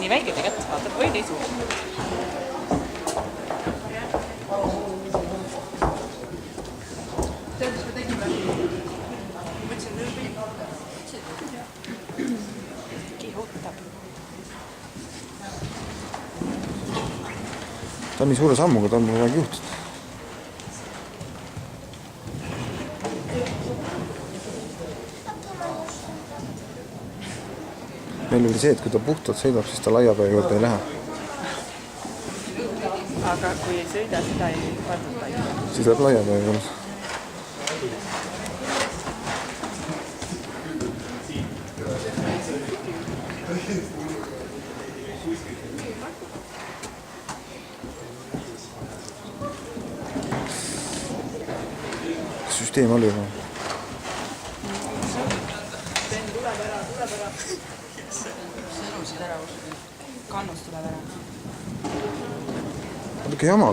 nii väike tegelikult, vaatad, või nii suur. Kihutab. Ta on nii suure sammuga, ta on mul aeg juhtud. Meil oli see, et kui ta puhtalt sõidab, siis ta laiapea juurde ei lähe. Aga kui ei sõida, seda ei pannuta ei. Siis läheb laiapea juurde. Süsteem oli juba. Sõnusid ära usu. Kannus tuleb ära. Natuke jama.